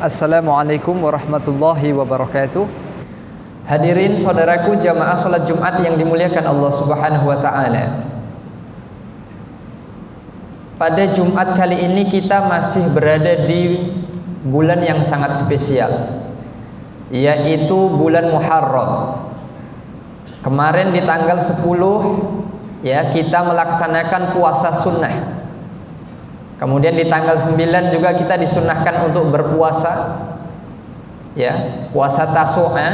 Assalamualaikum warahmatullahi wabarakatuh. Hadirin saudaraku jamaah salat Jumat yang dimuliakan Allah Subhanahu wa taala. Pada Jumat kali ini kita masih berada di bulan yang sangat spesial, yaitu bulan Muharram. Kemarin di tanggal 10 ya kita melaksanakan puasa sunnah. Kemudian di tanggal 9 juga kita disunnahkan untuk berpuasa, ya, puasa Tasu'a,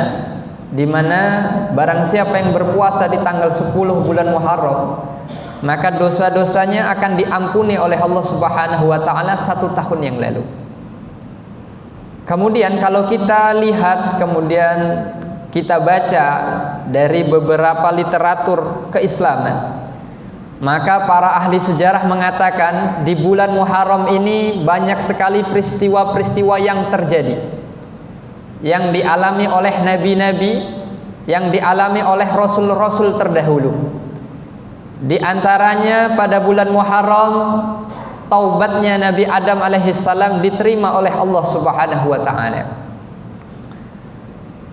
di mana barang siapa yang berpuasa di tanggal 10 bulan Muharram, maka dosa-dosanya akan diampuni oleh Allah Subhanahu wa taala 1 tahun yang lalu. Kemudian kalau kita lihat, kemudian kita baca dari beberapa literatur keislaman, maka para ahli sejarah mengatakan di bulan Muharram ini banyak sekali peristiwa-peristiwa yang terjadi, yang dialami oleh nabi-nabi, yang dialami oleh rasul-rasul terdahulu. Di antaranya pada bulan Muharram taubatnya Nabi Adam alaihissalam diterima oleh Allah Subhanahu wa taala.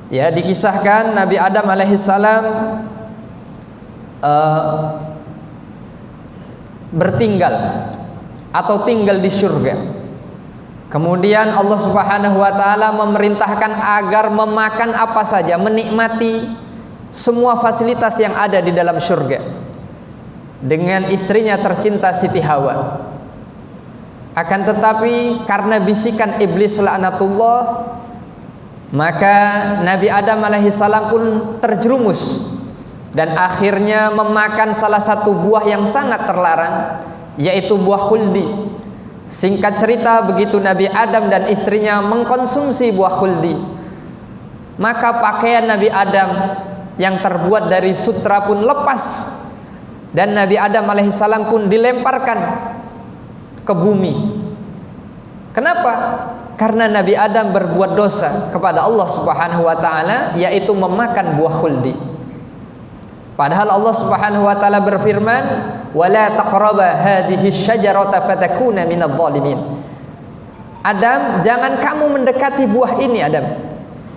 Ya, dikisahkan Nabi Adam alaihissalam bertinggal atau tinggal di surga. Kemudian Allah Subhanahu wa taala memerintahkan agar memakan apa saja, menikmati semua fasilitas yang ada di dalam surga dengan istrinya tercinta Siti Hawa. Akan tetapi karena bisikan iblis laknatullah, maka Nabi Adam alaihissalam pun terjerumus dan akhirnya memakan salah satu buah yang sangat terlarang, yaitu buah khuldi. Singkat cerita, begitu Nabi Adam dan istrinya mengkonsumsi buah khuldi, maka pakaian Nabi Adam yang terbuat dari sutra pun lepas, dan Nabi Adam alaihissalam pun dilemparkan ke bumi. Kenapa? Karena Nabi Adam berbuat dosa kepada Allah Subhanahu wa taala, yaitu memakan buah khuldi. Padahal Allah Subhanahu wa taala berfirman, "Wala taqraba hadhihi syajarata fatakuna minadh dhalimin." Adam, jangan kamu mendekati buah ini, Adam.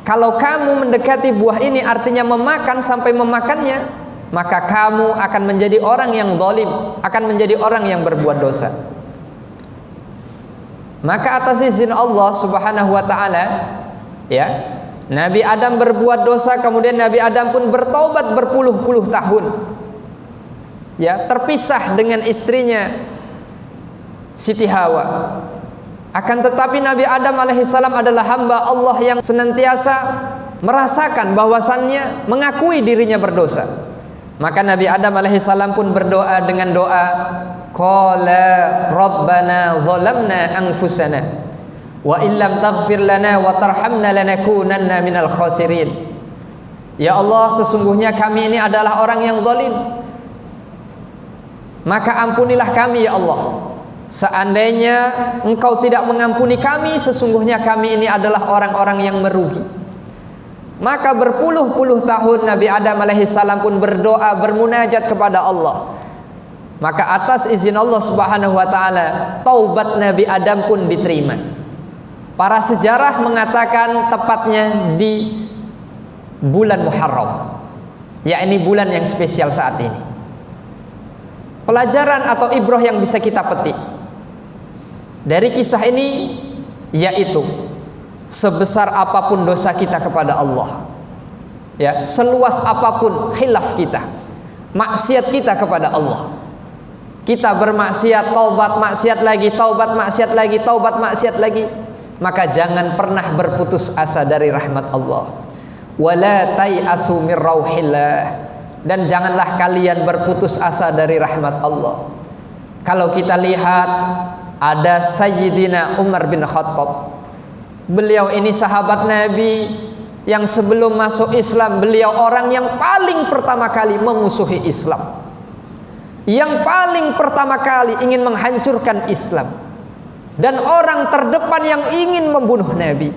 Kalau kamu mendekati buah ini artinya memakan sampai memakannya, maka kamu akan menjadi orang yang zalim, akan menjadi orang yang berbuat dosa. Maka atas izin Allah Subhanahu wa taala, ya, Nabi Adam berbuat dosa, kemudian Nabi Adam pun bertaubat berpuluh-puluh tahun, ya, terpisah dengan istrinya Siti Hawa. Akan tetapi Nabi Adam alaihissalam adalah hamba Allah yang senantiasa merasakan bahwasannya mengakui dirinya berdosa. Maka Nabi Adam alaihissalam pun berdoa dengan doa, qala rabbana zalamna anfusana wa illam taghfir lana wa tarhamna lanakunanna minal khasirin. Ya Allah, sesungguhnya kami ini adalah orang yang zalim, maka ampunilah kami ya Allah. Seandainya Engkau tidak mengampuni kami, sesungguhnya kami ini adalah orang-orang yang merugi. Maka berpuluh-puluh tahun Nabi Adam alaihissalam pun berdoa, bermunajat kepada Allah. Maka atas izin Allah Subhanahu wa taala, taubat Nabi Adam pun diterima. Para sejarah mengatakan tepatnya di bulan Muharram, yakni bulan yang spesial saat ini. Pelajaran atau ibrah yang bisa kita petik dari kisah ini yaitu sebesar apapun dosa kita kepada Allah, ya, seluas apapun khilaf kita, maksiat kita kepada Allah, kita bermaksiat, taubat maksiat lagi, taubat maksiat lagi, taubat maksiat lagi, maka jangan pernah berputus asa dari rahmat Allah. Wala tai'asu mir rauhillah, dan janganlah kalian berputus asa dari rahmat Allah. Kalau kita lihat ada Sayyidina Umar bin Khattab. Beliau ini sahabat Nabi yang sebelum masuk Islam beliau orang yang paling pertama kali memusuhi Islam, yang paling pertama kali ingin menghancurkan Islam, dan orang terdepan yang ingin membunuh Nabi.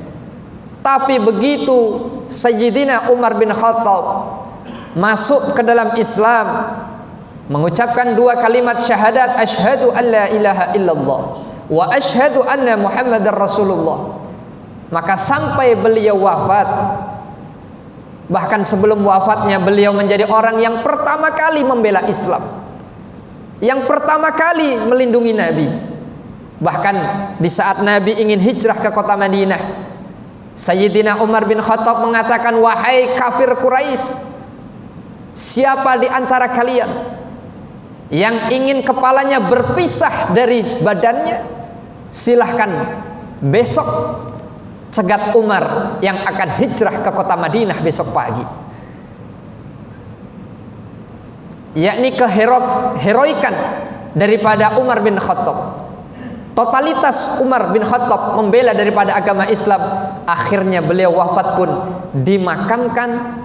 Tapi begitu Sayyidina Umar bin Khattab masuk ke dalam Islam, mengucapkan 2 kalimat syahadat, asyhadu an la ilaha illallah wa asyhadu anna Muhammadar Rasulullah, Maka sampai beliau wafat, bahkan sebelum wafatnya beliau menjadi orang yang pertama kali membela Islam, yang pertama kali melindungi Nabi. Bahkan di saat Nabi ingin hijrah ke kota Madinah, Sayyidina Umar bin Khattab mengatakan, wahai kafir Quraisy, siapa di antara kalian yang ingin kepalanya berpisah dari badannya, silahkan besok cegat Umar yang akan hijrah ke kota Madinah besok pagi. Yakni keheroikan daripada Umar bin Khattab, totalitas Umar bin Khattab membela daripada agama Islam. Akhirnya beliau wafat pun dimakamkan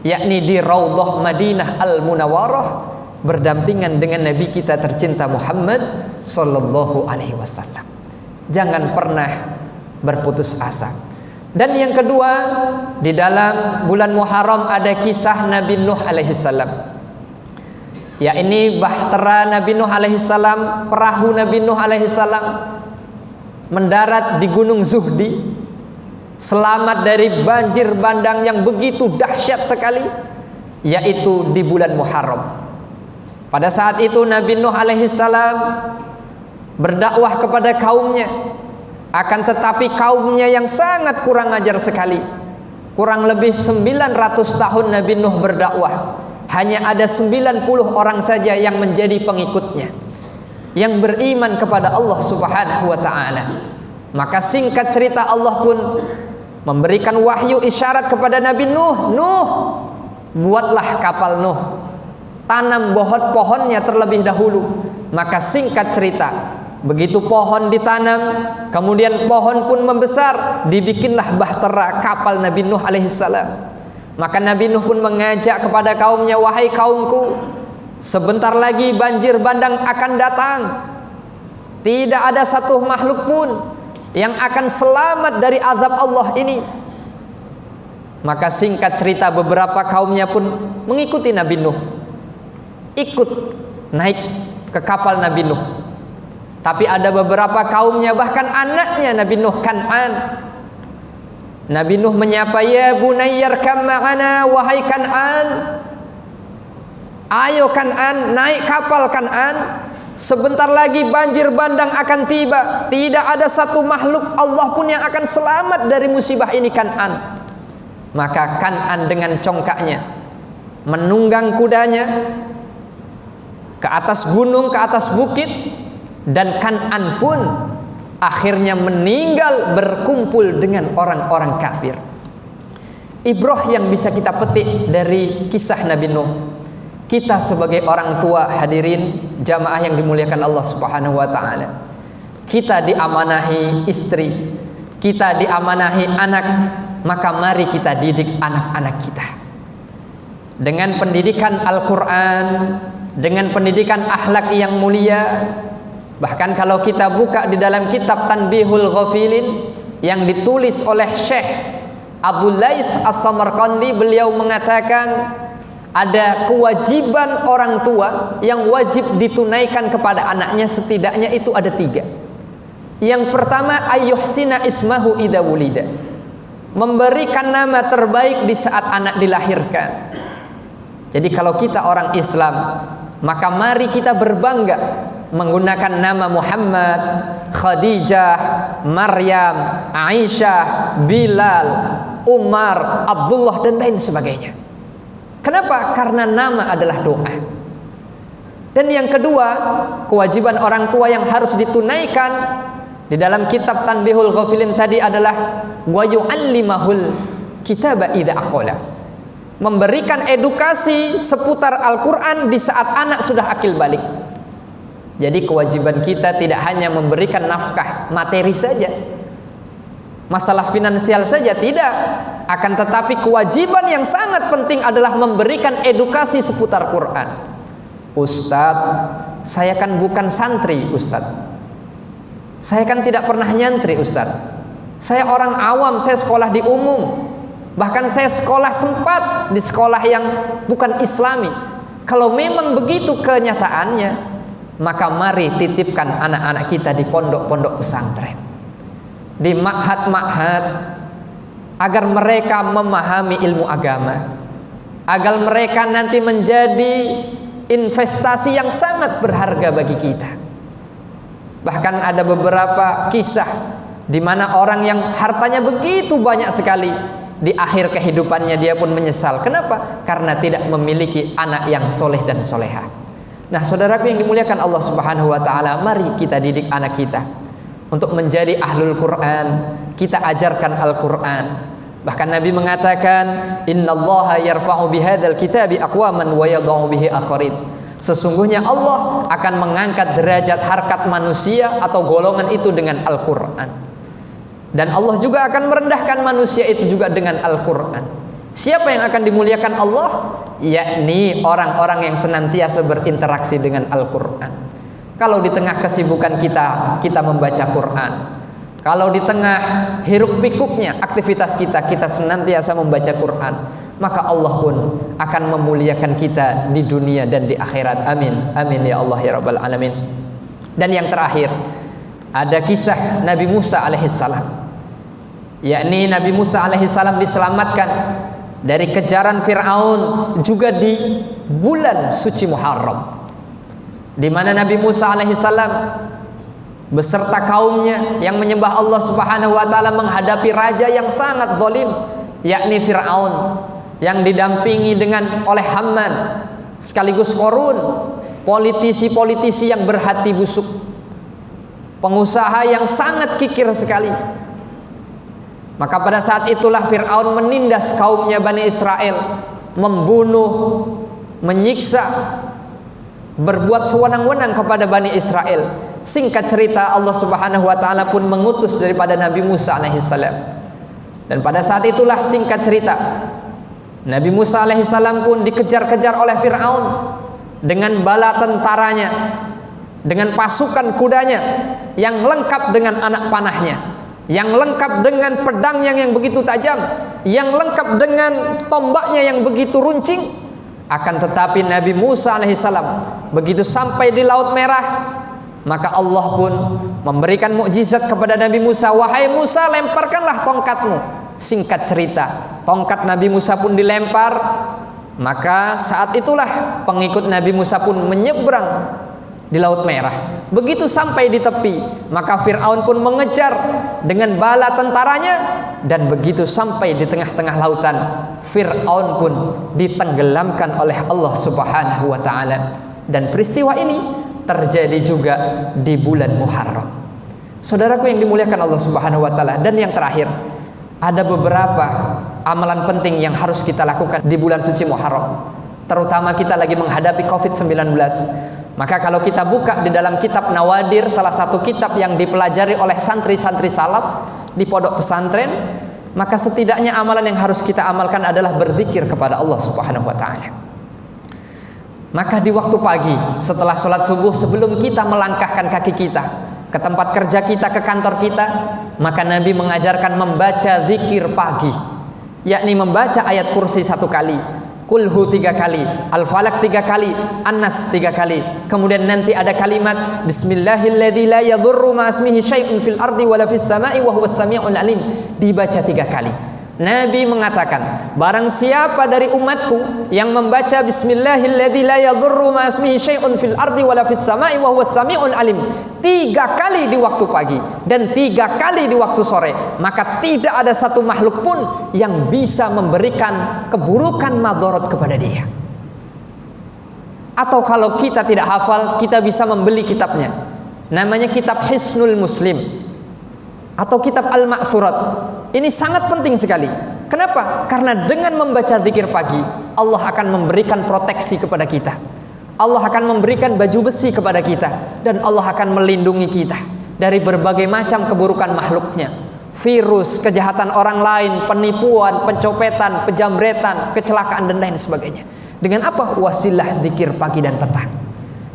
yakni di Raudhah Madinah Al-Munawwarah, berdampingan dengan Nabi kita tercinta Muhammad sallallahu alaihi wasallam. Jangan pernah berputus asa. Dan yang kedua, di dalam bulan Muharram ada kisah Nabi Nuh alaihi salam. Ya, ini bahtera Nabi Nuh alaihi salam, perahu Nabi Nuh alaihi salam mendarat di Gunung Zuhdi, selamat dari banjir bandang yang begitu dahsyat sekali, yaitu di bulan Muharram. Pada saat itu Nabi Nuh alaihi salam berdakwah kepada kaumnya, akan tetapi kaumnya yang sangat kurang ajar sekali. Kurang lebih 900 tahun Nabi Nuh berdakwah, hanya ada 90 orang saja yang menjadi pengikutnya, yang beriman kepada Allah Subhanahu wa ta'ala. Maka singkat cerita, Allah pun memberikan wahyu isyarat kepada Nabi Nuh, Nuh, buatlah kapal Nuh, tanam pohon-pohonnya terlebih dahulu. Maka singkat cerita, begitu pohon ditanam, kemudian pohon pun membesar, dibikinlah bahtera kapal Nabi Nuh alaihissalam. Maka Nabi Nuh pun mengajak kepada kaumnya, wahai kaumku, sebentar lagi banjir bandang akan datang. Tidak ada satu makhluk pun yang akan selamat dari azab Allah ini. Maka singkat cerita, beberapa kaumnya pun mengikuti Nabi Nuh, ikut naik ke kapal Nabi Nuh. Tapi ada beberapa kaumnya, bahkan anaknya Nabi Nuh, Kan'an. Nabi Nuh menyapa, ya bunayyarkam ma'ana, wahai Kan'an, ayo Kan'an, naik kapal Kan'an. Sebentar lagi banjir bandang akan tiba. Tidak ada satu makhluk Allah pun yang akan selamat dari musibah ini, Kan'an. Maka Kan'an dengan congkaknya menunggang kudanya ke atas gunung, ke atas bukit, dan Kan'an pun akhirnya meninggal berkumpul dengan orang-orang kafir. Ibrah yang bisa kita petik dari kisah Nabi Nuh, kita sebagai orang tua, hadirin jamaah yang dimuliakan Allah Subhanahu wa ta'ala, kita diamanahi istri, kita diamanahi anak, maka mari kita didik anak-anak kita dengan pendidikan Al-Quran, dengan pendidikan akhlak yang mulia. Bahkan kalau kita buka di dalam kitab Tanbihul Ghafilin yang ditulis oleh Syekh Abu Laits As-Samarqandi, beliau mengatakan ada kewajiban orang tua yang wajib ditunaikan kepada anaknya, setidaknya itu ada 3. Yang pertama, ayyuhsina ismahu idza wulida, memberikan nama terbaik di saat anak dilahirkan. Jadi kalau kita orang Islam, maka mari kita berbangga menggunakan nama Muhammad, Khadijah, Maryam, Aisyah, Bilal, Umar, Abdullah, dan lain sebagainya. Kenapa? Karena nama adalah doa. Dan yang kedua, kewajiban orang tua yang harus ditunaikan di dalam kitab Tanbihul Ghafilin tadi adalah wa yu'allimahul kitaba idza aqala, memberikan edukasi seputar Al-Quran di saat anak sudah akil balik. Jadi kewajiban kita tidak hanya memberikan nafkah materi saja, masalah finansial saja, tidak. Akan tetapi kewajiban yang sangat penting adalah memberikan edukasi seputar Quran. Ustadz, saya kan bukan santri Ustadz, saya kan tidak pernah nyantri Ustadz, saya orang awam, saya sekolah di umum, bahkan saya sekolah sempat di sekolah yang bukan Islami. Kalau memang begitu kenyataannya, maka mari titipkan anak-anak kita di pondok-pondok pesantren. di ma'had-ma'had agar mereka memahami ilmu agama, agar mereka nanti menjadi investasi yang sangat berharga bagi kita. Bahkan ada beberapa kisah di mana orang yang hartanya begitu banyak sekali, di akhir kehidupannya dia pun menyesal. Kenapa? Karena tidak memiliki anak yang soleh dan soleha. Nah, saudaraku yang dimuliakan Allah Subhanahu wa taala, mari kita didik anak kita untuk menjadi ahlul Quran. Kita ajarkan Al-Quran. Bahkan Nabi mengatakan, innallaha yarfa'u bihadzal kitabi aqwaman wa yadh'u bihi akharin. Sesungguhnya Allah akan mengangkat derajat harkat manusia atau golongan itu dengan Al-Quran. Dan Allah juga akan merendahkan manusia itu juga dengan Al-Quran. Siapa yang akan dimuliakan Allah? Yakni orang-orang yang senantiasa berinteraksi dengan Al-Quran. Kalau di tengah kesibukan kita membaca Quran. Kalau di tengah hiruk pikuknya aktivitas kita senantiasa membaca Quran, maka Allah pun akan memuliakan kita di dunia dan di akhirat. Amin. Amin ya Allah ya Rabbal Alamin. Dan yang terakhir, ada kisah Nabi Musa alaihissalam. Yakni Nabi Musa alaihissalam diselamatkan dari kejaran Fir'aun juga di bulan suci Muharram, di mana Nabi Musa alaihissalam beserta kaumnya yang menyembah Allah Subhanahu wa taala menghadapi raja yang sangat zalim, yakni Fir'aun, yang didampingi oleh Haman sekaligus Qarun, politisi-politisi yang berhati busuk, pengusaha yang sangat kikir sekali. Maka pada saat itulah Fir'aun menindas kaumnya Bani Israel, membunuh, menyiksa, berbuat sewenang-wenang kepada Bani Israel. Singkat cerita, Allah Subhanahu wa taala pun mengutus daripada Nabi Musa alaihissalam. Dan pada saat itulah, singkat cerita, Nabi Musa alaihissalam pun dikejar-kejar oleh Fir'aun dengan bala tentaranya, dengan pasukan kudanya yang lengkap dengan anak panahnya, yang lengkap dengan pedangnya yang begitu tajam, yang lengkap dengan tombaknya yang begitu runcing. Akan tetapi Nabi Musa alaihissalam begitu sampai di Laut Merah, maka Allah pun memberikan mukjizat kepada Nabi Musa. Wahai Musa, lemparkanlah tongkatmu. Singkat cerita, tongkat Nabi Musa pun dilempar. Maka saat itulah pengikut Nabi Musa pun menyeberang di Laut Merah. Begitu sampai di tepi, maka Fir'aun pun mengejar dengan bala tentaranya. Dan begitu sampai di tengah-tengah lautan, Fir'aun pun ditenggelamkan oleh Allah Subhanahu wa taala. Dan peristiwa ini terjadi juga di bulan Muharram. Saudaraku yang dimuliakan Allah Subhanahu wa taala, dan yang terakhir, ada beberapa amalan penting yang harus kita lakukan di bulan suci Muharram. Terutama kita lagi menghadapi Covid-19. Maka kalau kita buka di dalam kitab Nawadir, salah satu kitab yang dipelajari oleh santri-santri salaf di pondok pesantren, maka setidaknya amalan yang harus kita amalkan adalah berzikir kepada Allah Subhanahu wa taala. Maka di waktu pagi setelah sholat subuh, sebelum kita melangkahkan kaki kita ke tempat kerja kita, ke kantor kita, maka Nabi mengajarkan membaca zikir pagi, yakni membaca ayat kursi 1 kali, Kulhu 3 kali, Al-Falaq 3 kali, An-Nas 3 kali. Kemudian nanti ada kalimat Bismillahilladzi la yadurru ma'asmihi syai'un fil ardi wala fis sama'i wa huwas sami'ul alim, dibaca 3 kali. Nabi mengatakan, barang siapa dari umatku yang membaca Bismillahilladzi la yadurru ma'asmihi syai'un fil ardi wala fis sama'i wa huwas sami'ul alim 3 kali di waktu pagi dan 3 kali di waktu sore, maka tidak ada satu makhluk pun yang bisa memberikan keburukan madharat kepada dia. Atau kalau kita tidak hafal, kita bisa membeli kitabnya. Namanya kitab Hisnul Muslim atau kitab Al-Ma'thurat. Ini sangat penting sekali. Kenapa? Karena dengan membaca zikir pagi, Allah akan memberikan proteksi kepada kita. Allah akan memberikan baju besi kepada kita, dan Allah akan melindungi kita dari berbagai macam keburukan makhluknya, virus, kejahatan orang lain, penipuan, pencopetan, penjamretan, kecelakaan dan lain sebagainya. Dengan apa? Wasilah zikir pagi dan petang.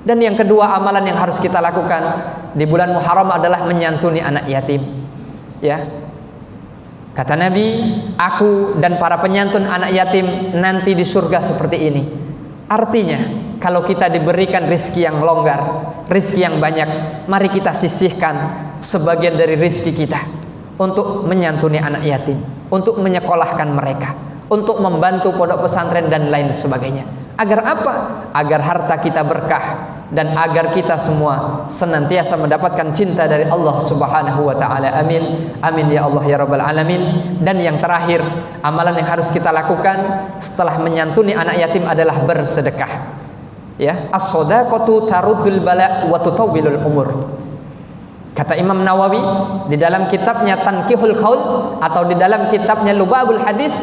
Dan yang kedua, amalan yang harus kita lakukan di bulan Muharram adalah menyantuni anak yatim. Ya, kata Nabi, aku dan para penyantun anak yatim nanti di surga seperti ini. Artinya, kalau kita diberikan rizki yang longgar, rizki yang banyak, mari kita sisihkan sebagian dari rizki kita untuk menyantuni anak yatim, untuk menyekolahkan mereka, untuk membantu pondok pesantren dan lain sebagainya. Agar apa? Agar harta kita berkah dan agar kita semua senantiasa mendapatkan cinta dari Allah Subhanahu wa taala. Amin. Amin ya Allah ya rabbal alamin. Dan yang terakhir, amalan yang harus kita lakukan setelah menyantuni anak yatim adalah bersedekah. Ya, as-shadaqatu taruddul bala wa tutawwilul umur. Kata Imam Nawawi di dalam kitabnya Tanqihul Qaul atau di dalam kitabnya Lubabul Hadis,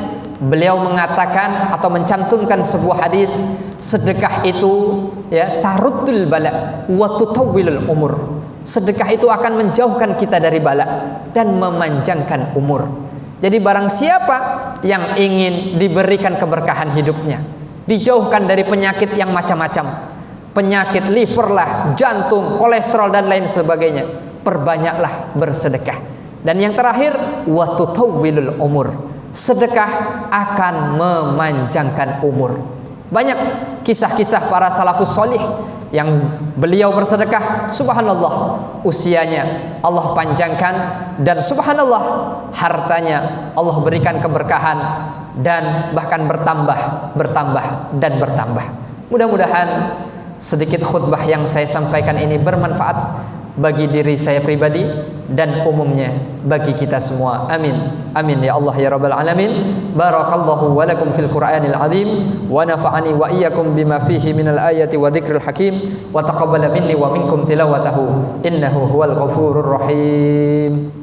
beliau mengatakan atau mencantumkan sebuah hadis, sedekah itu ya taruddul bala wa tutawwilul umur. Sedekah itu akan menjauhkan kita dari bala dan memanjangkan umur. Jadi barang siapa yang ingin diberikan keberkahan hidupnya, dijauhkan dari penyakit yang macam-macam, penyakit liver lah, jantung, kolesterol dan lain sebagainya, perbanyaklah bersedekah. Dan yang terakhir, wa tutawwilul umur. Sedekah akan memanjangkan umur. Banyak kisah-kisah para salafus solih yang beliau bersedekah, subhanallah, usianya Allah panjangkan dan subhanallah, hartanya Allah berikan keberkahan dan bahkan bertambah dan bertambah. Mudah-mudahan sedikit khutbah yang saya sampaikan ini bermanfaat bagi diri saya pribadi dan umumnya bagi kita semua. Amin. Amin ya Allah ya rabbal alamin. Barakallahu wa lakum fil Qur'anil azim wa nafa'ani wa iyyakum bima fihi minal ayati wa dzikril hakim wa taqabbala minni wa minkum tilawatahu innahu huwal ghafurur rahim.